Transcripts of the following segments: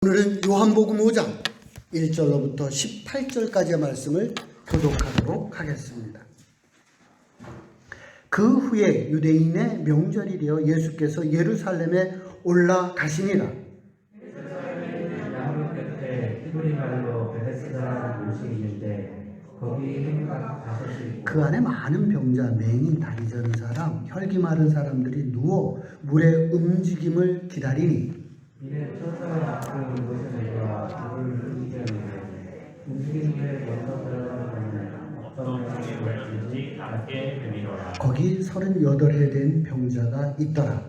오늘은 요한복음 5장 1절로부터 18절까지의 말씀을 교독하도록 하겠습니다. 그 후에 유대인의 명절이 되어 예수께서 예루살렘에 올라가시니라. 나무 끝에 티브리 말로 베데스다라는 곳이 있는데 거기 행각 다섯이 있고 그 안에 많은 병자, 맹인, 다리 저는 사람, 혈기 마른 사람들이 누워 물의 움직임을 기다리니 이에 천사가 앞으로 이곳에 내려와 그를 이겨내되 움직이는 먼저 들어가는 어떤 명령이 될지 알게 되리라. 거기 38해 된 병자가 있더라.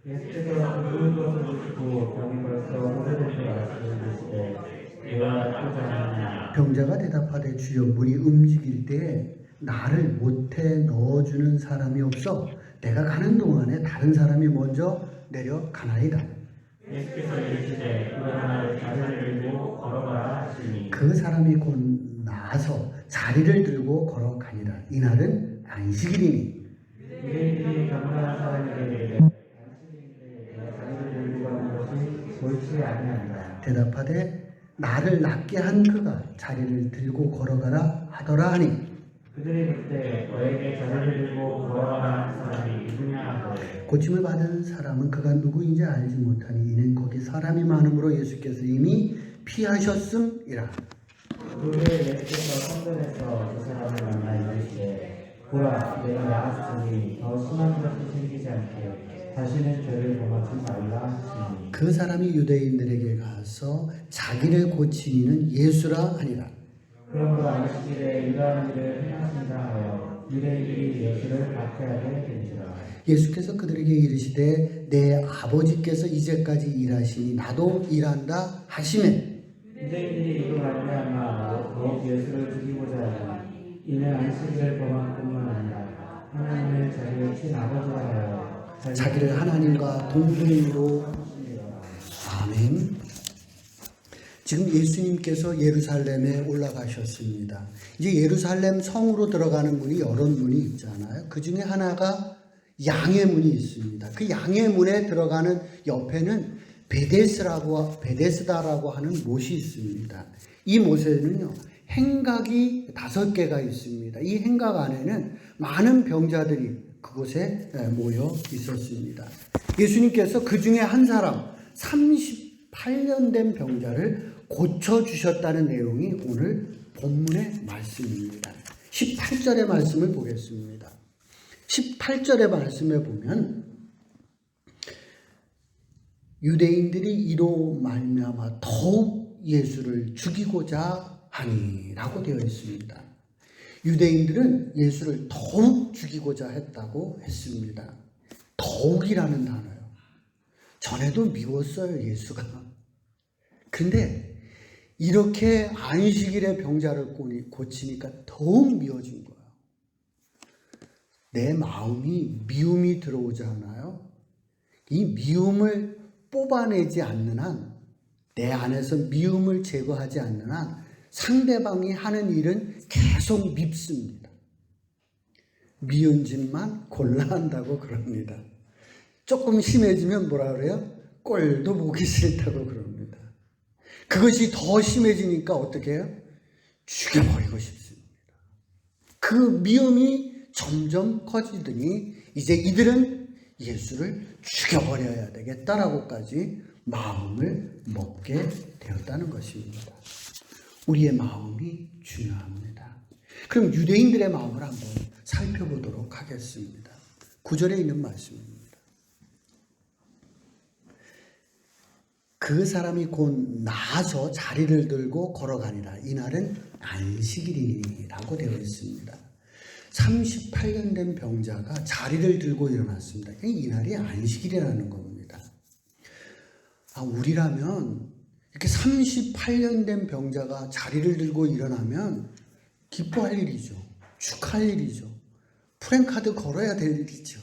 예수께서 누운 것을 보시고 병이 벌써 오래된 줄 아시는데 내가 또자느냐. 병자가 대답하되 주여 물이 움직일 때에 나를 못해 넣어주는 사람이 없어 내가 가는 동안에 다른 사람이 먼저 내려가나이다. 예수께서 이르시되 일어나 자리를 들고 걸어가라 하시니 그 사람이 곧 나아서 자리를 들고 걸어가니라. 이날은 안식일이니 유대인들이 경건한 사람에게 이르되 안식일인데 내가 자리를 들고 가는 것이 옳지 아니하니라. 대답하되 나를 낫게 한 그가 자리를 들고 걸어가라 하더라 하니 그들이 그때 너에게 자리를 들고 걸어가라 한 사람이 누구냐 하되 고침을 받은 사람은 그가 누구인지 알지 못하니 이는 거기 사람이 많음으로 예수께서 이미 피하셨음이라. 그때 예수께서 성전에서 그 사람을 만나 이르시되 보라 내가 나았으니 더 심한 것이 생기지 않게 다시는 죄를 범하지 말라 하시니 그 사람이 유대인들에게 가서 자기를 고치니는 예수라 하니라. 그러므로 안식일에 이러한 일을 행하신다 하여 유대인들이 예수를 박해하게 된지라. 예수께서 그들에게 이르시되 내 아버지께서 이제까지 일하시니 나도 일한다 하시매 유대인들이 이로 말미암아 더욱 예수를 죽이고자 하니 이는 안식일을 범한 뿐만 아니라 하나님의 자기를 친 아버지라 하여 자기를 하나님과 동등으로. 아멘. 지금 예수님께서 예루살렘에 올라가셨습니다. 이제 예루살렘 성으로 들어가는 문이 여러 문이 있잖아요. 그 중에 하나가 양의 문이 있습니다. 그 양의 문에 들어가는 옆에는 베데스다라고 하는 못이 있습니다. 이 못에는요, 행각이 5개가 있습니다. 이 행각 안에는 많은 병자들이 그곳에 모여 있었습니다. 예수님께서 그 중에 한 사람, 38년 된 병자를 고쳐주셨다는 내용이 오늘 본문의 말씀입니다. 18절의 말씀을 보겠습니다. 18절의 말씀에 보면 유대인들이 이로 말미암아 더욱 예수를 죽이고자 하니라고 되어 있습니다. 유대인들은 예수를 더욱 죽이고자 했다고 했습니다. 더욱이라는 단어요. 전에도 미웠어요, 예수가. 근데 이렇게 안식일에 병자를 고치니까 더욱 미워진 거예요. 내 마음이 미움이 들어오지 않아요? 이 미움을 뽑아내지 않는 한, 내 안에서 미움을 제거하지 않는 한 상대방이 하는 일은 계속 밉습니다. 미운 짓만 골라 한다고 그럽니다. 조금 심해지면 뭐라 그래요? 꼴도 보기 싫다고 그럽니다. 그것이 더 심해지니까 어떻게 해요? 죽여버리고 싶습니다. 그 미움이 점점 커지더니 이제 이들은 예수를 죽여버려야 되겠다라고까지 마음을 먹게 되었다는 것입니다. 우리의 마음이 중요합니다. 그럼 유대인들의 마음을 한번 살펴보도록 하겠습니다. 9절에 있는 말씀입니다. 그 사람이 곧 나아서 자리를 들고 걸어가니라. 이날은 안식일이라고 되어 있습니다. 38년 된 병자가 자리를 들고 일어났습니다. 이날이 안식일이라는 겁니다. 우리라면 이렇게 38년 된 병자가 자리를 들고 일어나면 기뻐할 일이죠. 축하할 일이죠. 프랭카드 걸어야 될 일이죠.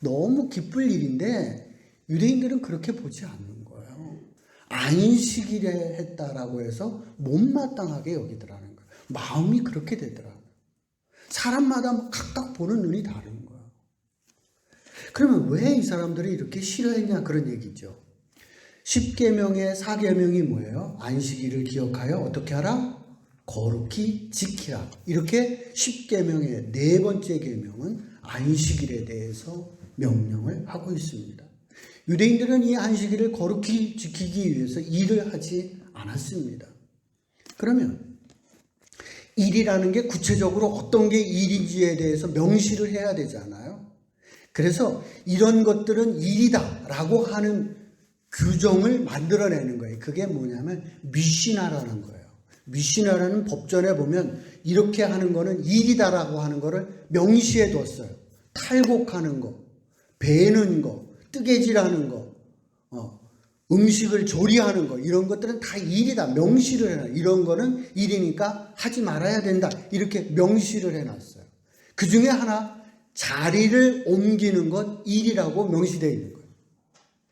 너무 기쁠 일인데 유대인들은 그렇게 보지 않는 거예요. 안식일에 했다라고 해서 못마땅하게 여기더라는 거예요. 마음이 그렇게 되더라고요. 사람마다 각각 보는 눈이 다른 거예요. 그러면 왜 이 사람들이 이렇게 싫어했냐 그런 얘기죠. 10계명의 4계명이 뭐예요? 안식일을 기억하여 어떻게 하라? 거룩히 지키라. 이렇게 10계명의 네 번째 계명은 안식일에 대해서 명령을 하고 있습니다. 유대인들은 이 안식일을 거룩히 지키기 위해서 일을 하지 않았습니다. 그러면 일이라는 게 구체적으로 어떤 게 일인지에 대해서 명시를 해야 되잖아요. 그래서 이런 것들은 일이다라고 하는 규정을 만들어내는 거예요. 그게 뭐냐면 미시나라는 거예요. 미시나라는 법전에 보면 이렇게 하는 거는 일이다라고 하는 거를 명시해 뒀어요. 탈곡하는 거, 베는 거, 뜨개질하는 거, 음식을 조리하는 거, 이런 것들은 다 일이다. 명시를 해놔. 이런 거는 일이니까 하지 말아야 된다. 이렇게 명시를 해놨어요. 그 중에 하나, 자리를 옮기는 것 일이라고 명시되어 있는 거예요.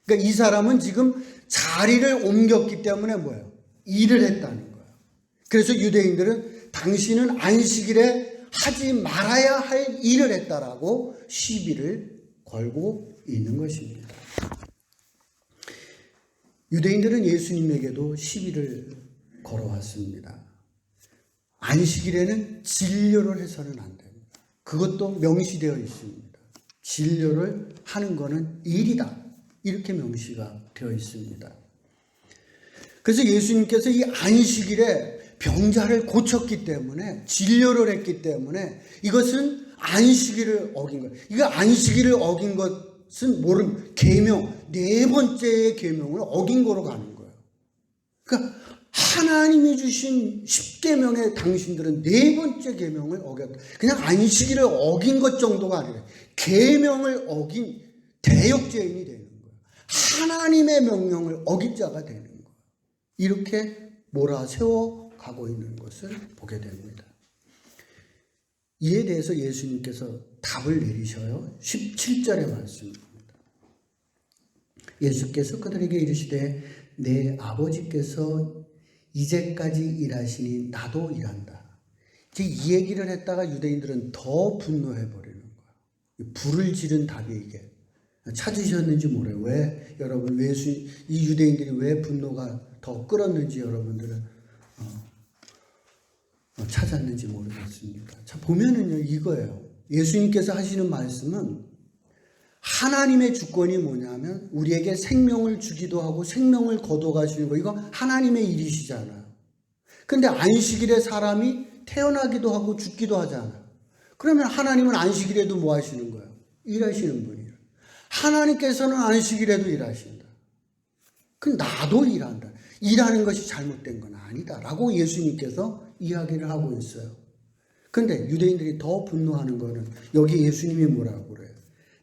그러니까 이 사람은 지금 자리를 옮겼기 때문에 뭐예요? 일을 했다는 거예요. 그래서 유대인들은 당신은 안식일에 하지 말아야 할 일을 했다라고 시비를 걸고 있는 것입니다. 유대인들은 예수님에게도 시비를 걸어왔습니다. 안식일에는 진료를 해서는 안 됩니다. 그것도 명시되어 있습니다. 진료를 하는 것은 일이다. 이렇게 명시가 되어 있습니다. 그래서 예수님께서 이 안식일에 병자를 고쳤기 때문에, 진료를 했기 때문에 이것은 안식일을 어긴 거예요. 이거 안식일을 어긴 것은 모른 계명, 네 번째의 계명을 어긴 거로 가는 거예요. 그러니까 하나님이 주신 10계명의 당신들은 네 번째 계명을 어겼다. 그냥 안식일을 어긴 것 정도가 아니라 계명을 어긴 대역죄인이 되는 거예요. 하나님의 명령을 어긴 자가 되는 거예요. 이렇게 몰아세워 가고 있는 것을 보게 됩니다. 이에 대해서 예수님께서 답을 내리셔요. 17절의 말씀입니다. 예수께서 그들에게 이르시되 내 아버지께서 이제까지 일하시니 나도 일한다. 이제 이 얘기를 했다가 유대인들은 더 분노해 버리는 거예요. 불을 지른 답이 이게. 찾으셨는지 모르요. 왜 여러분 이 유대인들이 왜 분노가 더 끓었는지 여러분들은 찾았는지 모르겠습니다. 자, 보면은요, 이거예요. 예수님께서 하시는 말씀은 하나님의 주권이 뭐냐면 우리에게 생명을 주기도 하고 생명을 거둬가시는 거, 이거 하나님의 일이시잖아요. 근데 안식일에 사람이 태어나기도 하고 죽기도 하잖아요. 그러면 하나님은 안식일에도 뭐 하시는 거예요? 일하시는 분이에요. 하나님께서는 안식일에도 일하신다. 그럼 나도 일한다. 일하는 것이 잘못된 건 아니다 라고 예수님께서 이야기를 하고 있어요. 그런데 유대인들이 더 분노하는 거는 여기 예수님이 뭐라고 그래요?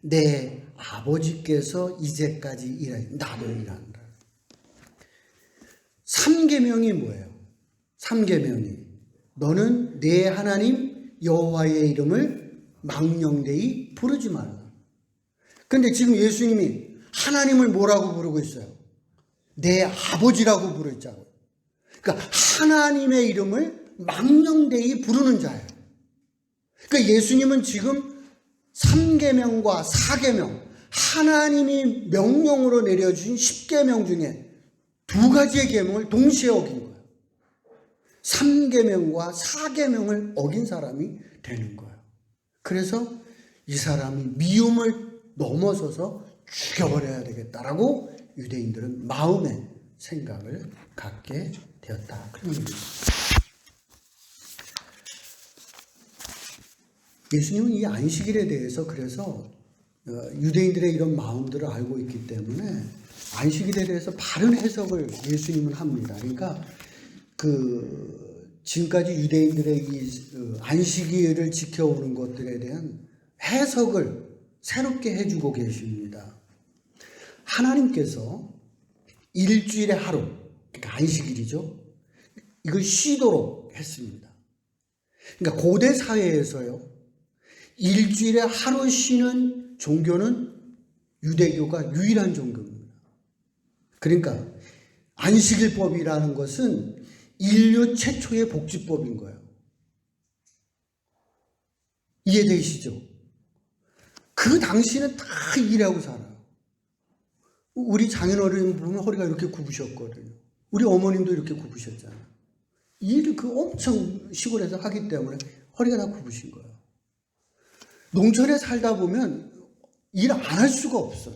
내 아버지께서 이제까지 나도 일한다. 3계명이 뭐예요? 3계명이 너는 내 하나님 여호와의 이름을 망령되이 부르지 말라. 그런데 지금 예수님이 하나님을 뭐라고 부르고 있어요? 내 아버지라고 부르자고. 그러니까 하나님의 이름을 망령되이 부르는 자예요. 그러니까 예수님은 지금 3계명과 4계명, 하나님이 명령으로 내려주신 10계명 중에 두 가지의 계명을 동시에 어긴 거예요. 3계명과 4계명을 어긴 사람이 되는 거예요. 그래서 이 사람이 미움을 넘어서서 죽여버려야 되겠다라고 유대인들은 마음의 생각을 갖게 되었다. 그런 얘기입니다. 예수님은 이 안식일에 대해서 그래서 유대인들의 이런 마음들을 알고 있기 때문에 안식일에 대해서 바른 해석을 예수님은 합니다. 그러니까 지금까지 유대인들의 이 안식일을 지켜오는 것들에 대한 해석을 새롭게 해주고 계십니다. 하나님께서 일주일에 하루, 그러니까 안식일이죠. 이걸 쉬도록 했습니다. 그러니까 고대 사회에서요, 일주일에 하루 쉬는 종교는 유대교가 유일한 종교입니다. 그러니까 안식일법이라는 것은 인류 최초의 복지법인 거예요. 이해되시죠? 그 당시는 다 일하고 살아요. 우리 장인어른 보면 허리가 이렇게 굽으셨거든요. 우리 어머님도 이렇게 굽으셨잖아요. 일을 엄청 시골에서 하기 때문에 허리가 다 굽으신 거예요. 농촌에 살다 보면 일 안 할 수가 없어요.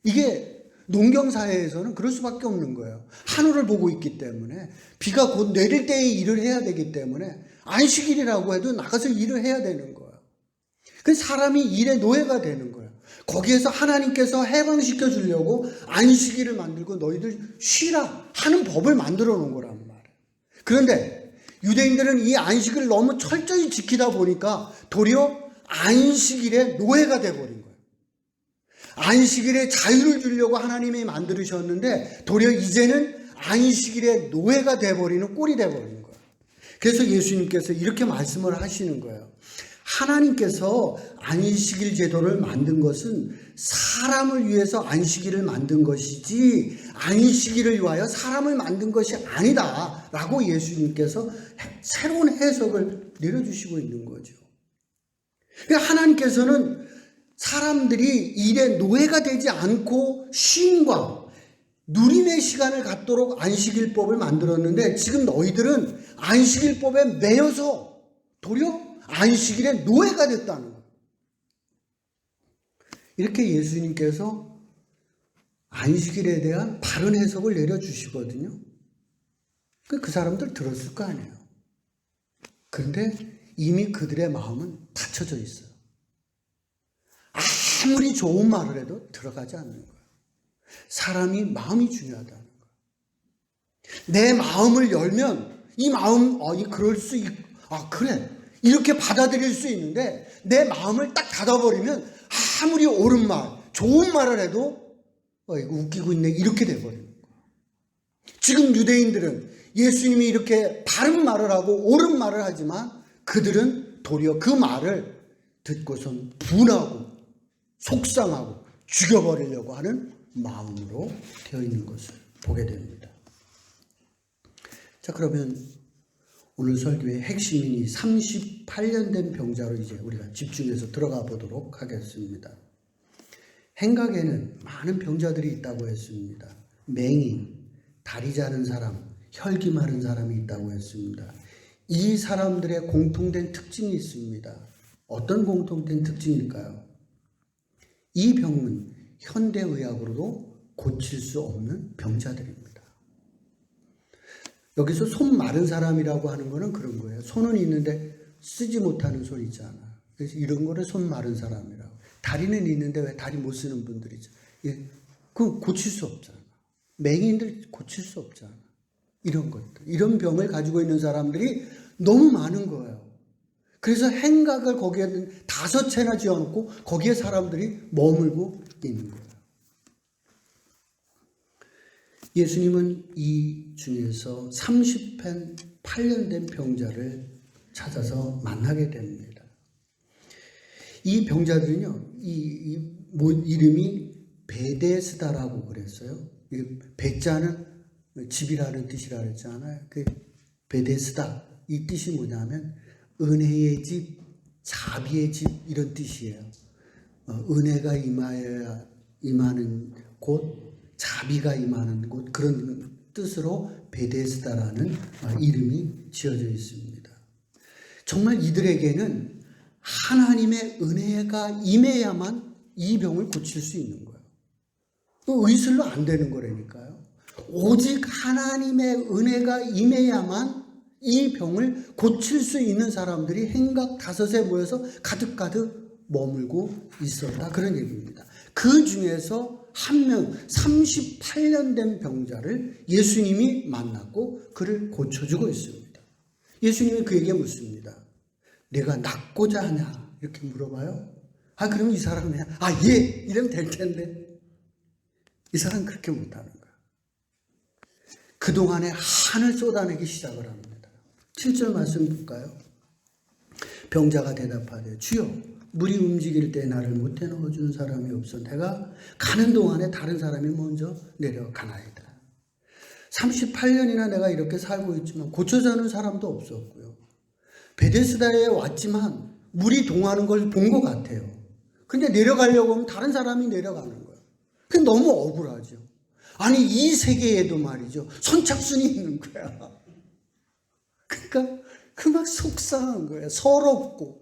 이게 농경사회에서는 그럴 수밖에 없는 거예요. 하늘을 보고 있기 때문에 비가 곧 내릴 때에 일을 해야 되기 때문에 안식일이라고 해도 나가서 일을 해야 되는 거예요. 그래서 사람이 일의 노예가 되는 거예요. 거기에서 하나님께서 해방시켜 주려고 안식일을 만들고 너희들 쉬라 하는 법을 만들어 놓은 거란 말이에요. 그런데 유대인들은 이 안식을 너무 철저히 지키다 보니까 도리어 안식일의 노예가 돼버린 거예요. 안식일에 자유를 주려고 하나님이 만들으셨는데 도리어 이제는 안식일의 노예가 돼버리는 꼴이 돼버린 거예요. 그래서 예수님께서 이렇게 말씀을 하시는 거예요. 하나님께서 안식일 제도를 만든 것은 사람을 위해서 안식일을 만든 것이지 안식일을 위하여 사람을 만든 것이 아니다 라고 예수님께서 새로운 해석을 내려주시고 있는 거죠. 그러니까 하나님께서는 사람들이 일의 노예가 되지 않고 쉼과 누림의 시간을 갖도록 안식일법을 만들었는데 지금 너희들은 안식일법에 매여서 도리어 안식일의 노예가 됐다는 거예요. 이렇게 예수님께서 안식일에 대한 바른 해석을 내려주시거든요. 그 사람들 들었을 거 아니에요. 그런데 이미 그들의 마음은 닫혀져 있어요. 아무리 좋은 말을 해도 들어가지 않는 거예요. 사람이 마음이 중요하다는 거예요. 내 마음을 열면 이 마음, 그럴 수 그래. 이렇게 받아들일 수 있는데 내 마음을 딱 닫아버리면 아무리 옳은 말, 좋은 말을 해도 이거 웃기고 있네 이렇게 돼버리는 거예요. 지금 유대인들은 예수님이 이렇게 바른 말을 하고 옳은 말을 하지만 그들은 도리어 그 말을 듣고선 분하고 속상하고 죽여버리려고 하는 마음으로 되어 있는 것을 보게 됩니다. 자, 그러면 오늘 설교의 핵심인 이 38년 된 병자로 이제 우리가 집중해서 들어가 보도록 하겠습니다. 행각에는 많은 병자들이 있다고 했습니다. 맹인, 다리 자른 사람, 혈기 마른 사람이 있다고 했습니다. 이 사람들의 공통된 특징이 있습니다. 어떤 공통된 특징일까요? 이 병은 현대의학으로도 고칠 수 없는 병자들입니다. 여기서 손 마른 사람이라고 하는 거는 그런 거예요. 손은 있는데 쓰지 못하는 손 있잖아요. 그래서 이런 거를 손 마른 사람이라고. 다리는 있는데 왜 다리 못 쓰는 분들이죠. 그건 고칠 수 없잖아. 맹인들 고칠 수 없잖아. 이런 것들. 이런 병을 가지고 있는 사람들이 너무 많은 거예요. 그래서 행각을 거기에 5채나 지어놓고 거기에 사람들이 머물고 있는 거예요. 예수님은 이 중에서 38년 된 병자를 찾아서 만나게 됩니다. 이 병자들은요, 이름이 베데스다라고 그랬어요. 베자는 집이라는 뜻이라 그랬잖아요. 그 베데스다, 이 뜻이 뭐냐면 은혜의 집, 자비의 집 이런 뜻이에요. 은혜가 임하는 곳, 자비가 임하는 곳 그런 뜻으로 베데스다라는 이름이 지어져 있습니다. 정말 이들에게는 하나님의 은혜가 임해야만 이 병을 고칠 수 있는 거예요. 의술로 안 되는 거라니까요. 오직 하나님의 은혜가 임해야만 이 병을 고칠 수 있는 사람들이 행각 5에 모여서 가득가득 머물고 있었다. 그런 얘기입니다. 그 중에서 한 명 38년 된 병자를 예수님이 만났고 그를 고쳐주고 있습니다. 예수님이 그에게 묻습니다. 내가 낫고자 하냐? 이렇게 물어봐요. 그러면 이 사람은 그냥 예! 이러면 될 텐데 이 사람은 그렇게 못하는 거야. 그동안에 한을 쏟아내기 시작을 합니다. 7절 말씀 볼까요? 병자가 대답하되 주여 물이 움직일 때 나를 못해 넣어주는 사람이 없어 내가 가는 동안에 다른 사람이 먼저 내려가나이다. 38년이나 내가 이렇게 살고 있지만 고쳐주는 사람도 없었고요. 베데스다에 왔지만 물이 동하는 걸 본 것 같아요. 근데 내려가려고 하면 다른 사람이 내려가는 거예요. 그 너무 억울하죠. 아니 이 세계에도 말이죠. 선착순이 있는 거야. 그러니까 그 막 속상한 거야. 서럽고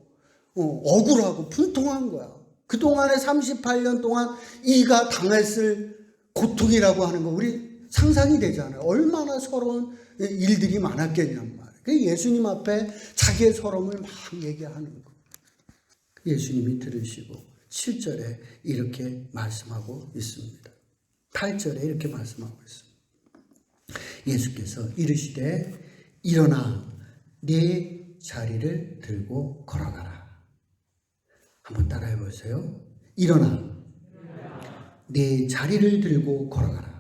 억울하고 분통한 거야. 그동안에 38년 동안 이가 당했을 고통이라고 하는 거 우리 상상이 되잖아요. 얼마나 서러운 일들이 많았겠냔 말이에요. 예수님 앞에 자기의 서러움을 막 얘기하는 거. 예수님이 들으시고 7절에 이렇게 말씀하고 있습니다. 8절에 이렇게 말씀하고 있습니다. 예수께서 이르시되 일어나 네 자리를 들고 걸어가라. 한번 따라해 보세요. 일어나 네 자리를 들고 걸어가라.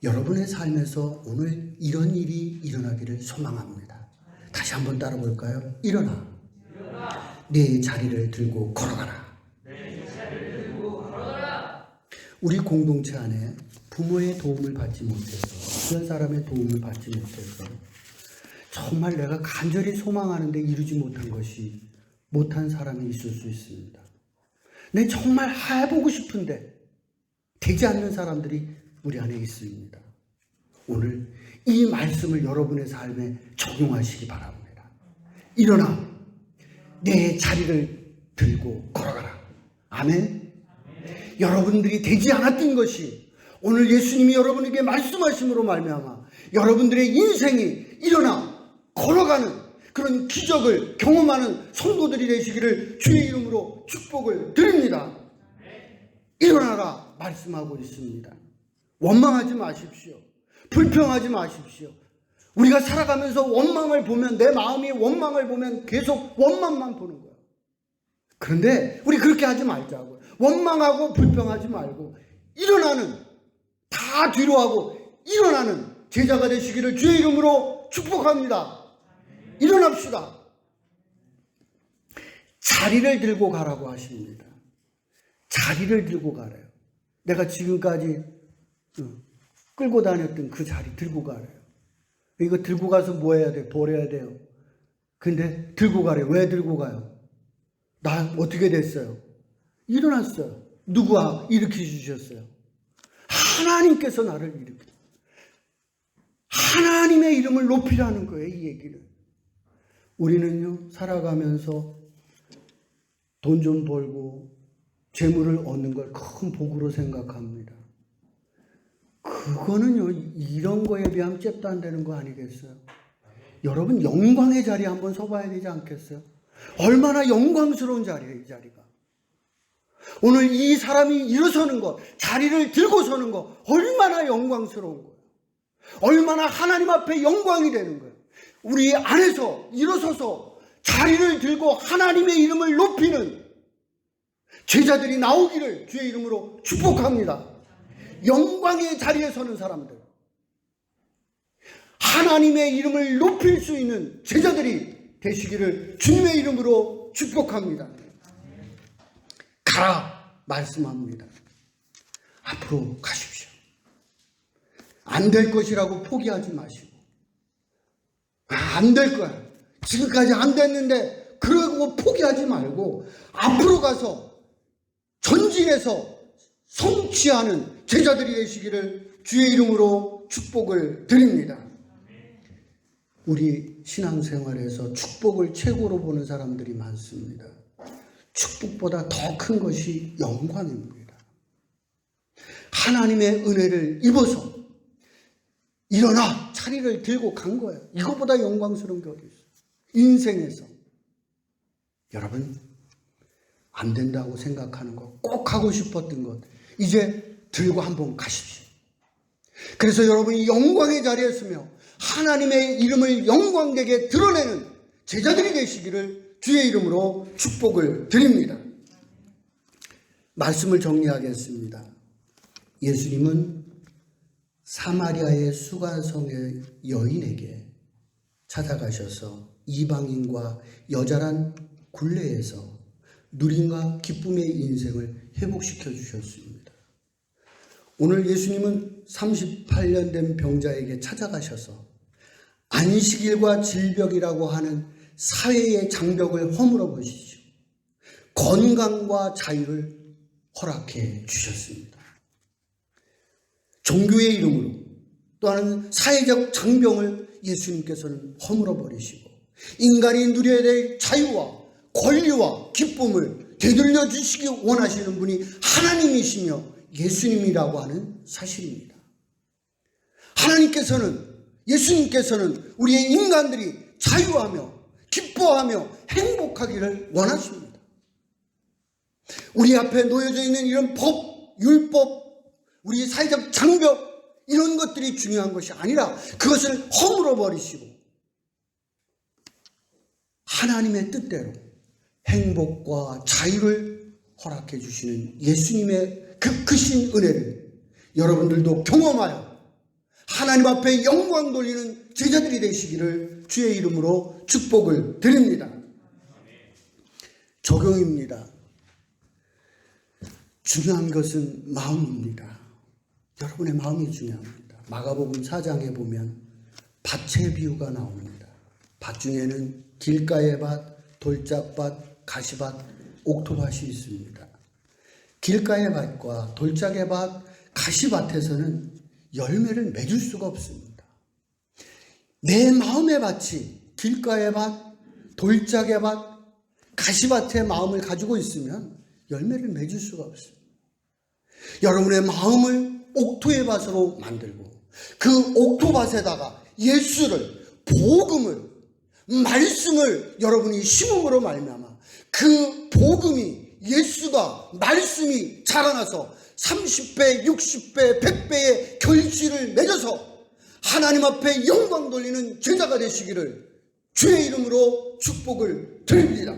여러분의 삶에서 오늘 이런 일이 일어나기를 소망합니다. 다시 한번 따라 볼까요? 일어나 네 자리를 들고 걸어가라. 우리 공동체 안에 부모의 도움을 받지 못해서 주변 사람의 도움을 받지 못해서 정말 내가 간절히 소망하는데 이루지 못한 사람이 있을 수 있습니다. 내 정말 해보고 싶은데 되지 않는 사람들이 우리 안에 있습니다. 오늘 이 말씀을 여러분의 삶에 적용하시기 바랍니다. 일어나 내 자리를 들고 걸어가라. 아멘. 여러분들이 되지 않았던 것이 오늘 예수님이 여러분에게 말씀하심으로 말미암아 여러분들의 인생이 일어나 걸어가는 그런 기적을 경험하는 성도들이 되시기를 주의 이름으로 축복을 드립니다. 일어나라 말씀하고 있습니다. 원망하지 마십시오. 불평하지 마십시오. 우리가 살아가면서 원망을 보면 내 마음이 원망을 보면 계속 원망만 보는 거예요. 그런데 우리 그렇게 하지 말자고요. 원망하고 불평하지 말고 일어나는 다 뒤로 하고 일어나는 제자가 되시기를 주의 이름으로 축복합니다. 일어납시다. 자리를 들고 가라고 하십니다. 자리를 들고 가래요. 내가 지금까지 끌고 다녔던 그 자리 들고 가래요. 이거 들고 가서 뭐 해야 돼요? 버려야 돼요. 근데 들고 가래요. 왜 들고 가요? 나 어떻게 됐어요? 일어났어요. 누가 일으켜 주셨어요? 하나님께서 나를 일으켜. 하나님의 이름을 높이라는 거예요. 이 얘기를. 우리는요 살아가면서 돈 좀 벌고 재물을 얻는 걸 큰 복으로 생각합니다. 그거는요 이런 거에 비하면 잽도 안 되는 거 아니겠어요? 여러분 영광의 자리에 한번 서봐야 되지 않겠어요? 얼마나 영광스러운 자리예요, 이 자리가. 오늘 이 사람이 일어서는 것, 자리를 들고 서는 것 얼마나 영광스러운 거예요. 얼마나 하나님 앞에 영광이 되는 거예요. 우리 안에서 일어서서 자리를 들고 하나님의 이름을 높이는 제자들이 나오기를 주의 이름으로 축복합니다. 영광의 자리에 서는 사람들, 하나님의 이름을 높일 수 있는 제자들이 되시기를 주님의 이름으로 축복합니다. 가라 말씀합니다. 앞으로 가십시오. 안 될 것이라고 포기하지 마시고, 안 될 거야. 지금까지 안 됐는데 그러고 포기하지 말고 앞으로 가서 전진해서 성취하는 제자들이 되시기를 주의 이름으로 축복을 드립니다. 우리 신앙생활에서 축복을 최고로 보는 사람들이 많습니다. 축복보다 더 큰 것이 영광입니다. 하나님의 은혜를 입어서 일어나 자리를 들고 간 거예요. 이것보다 영광스러운 게 어디 있어요? 인생에서 여러분 안 된다고 생각하는 것, 꼭 하고 싶었던 것 이제 들고 한번 가십시오. 그래서 여러분이 영광의 자리에 서며 하나님의 이름을 영광되게 드러내는 제자들이 되시기를 주의 이름으로 축복을 드립니다. 말씀을 정리하겠습니다. 예수님은 사마리아의 수가성의 여인에게 찾아가셔서 이방인과 여자란 굴레에서 누림과 기쁨의 인생을 회복시켜 주셨습니다. 오늘 예수님은 38년 된 병자에게 찾아가셔서 안식일과 질병이라고 하는 사회의 장벽을 허물어 보시죠. 건강과 자유를 허락해 주셨습니다. 종교의 이름으로 또한 사회적 장벽을 예수님께서는 허물어 버리시고 인간이 누려야 될 자유와 권리와 기쁨을 되돌려 주시기 원하시는 분이 하나님이시며 예수님이라고 하는 사실입니다. 예수님께서는 우리의 인간들이 자유하며 기뻐하며 행복하기를 원하십니다. 우리 앞에 놓여져 있는 이런 법, 율법, 우리 사회적 장벽 이런 것들이 중요한 것이 아니라 그것을 허물어 버리시고 하나님의 뜻대로 행복과 자유를 허락해 주시는 예수님의 그 크신 은혜를 여러분들도 경험하여 하나님 앞에 영광 돌리는 제자들이 되시기를 주의 이름으로 축복을 드립니다. 적용입니다. 중요한 것은 마음입니다. 여러분의 마음이 중요합니다. 마가복음 4장에 보면 밭의 비유가 나옵니다. 밭 중에는 길가의 밭, 돌짝밭, 가시밭, 옥토밭이 있습니다. 길가의 밭과 돌짝의 밭, 가시밭에서는 열매를 맺을 수가 없습니다. 내 마음의 밭이 길가의 밭, 돌짝의 밭, 가시밭의 마음을 가지고 있으면 열매를 맺을 수가 없습니다. 여러분의 마음을 옥토의 밭으로 만들고 그 옥토밭에다가 예수를, 복음을, 말씀을 여러분이 심음으로 말미암아 그 복음이, 예수가, 말씀이 자라나서 30배, 60배, 100배의 결실을 맺어서 하나님 앞에 영광 돌리는 제자가 되시기를 주의 이름으로 축복을 드립니다.